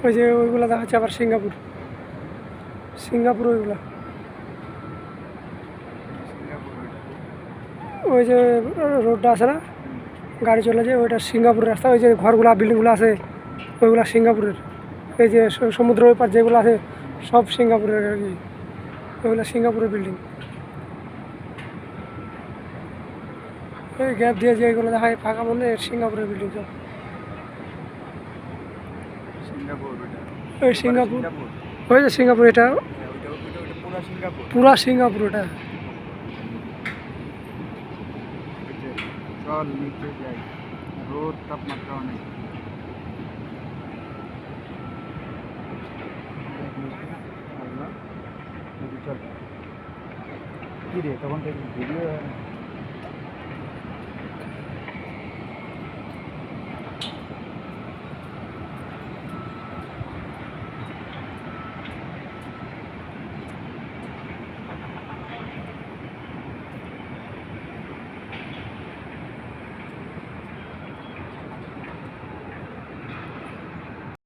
ওই যে ওইগুলো দেখাচ্ছে আবার সিঙ্গাপুর, সিঙ্গাপুর ওইগুলা, ওই যে রোডটা আছে না, গাড়ি চলে যায় ওইটা সিঙ্গাপুরের রাস্তা। ওই যে ঘরগুলা বিল্ডিংগুলো আছে ওইগুলা সিঙ্গাপুরের। এই যে সমুদ্র ওই পার যেগুলো আছে সব সিঙ্গাপুরের আর কি, ওইগুলো সিঙ্গাপুরের বিল্ডিং। এই গ্যাপ দিয়ে যে এগুলো দেখায় ফাঁকা মনে সিঙ্গাপুরের বিল্ডিং সব। ওই সিঙ্গাপুর, ওই যে সিঙ্গাপুর, এটা পুরা সিঙ্গাপুর এটা। চল নিচে যাই, রোদ তাপমাত্রা অনেক। চল কি রে তখন ভিডিও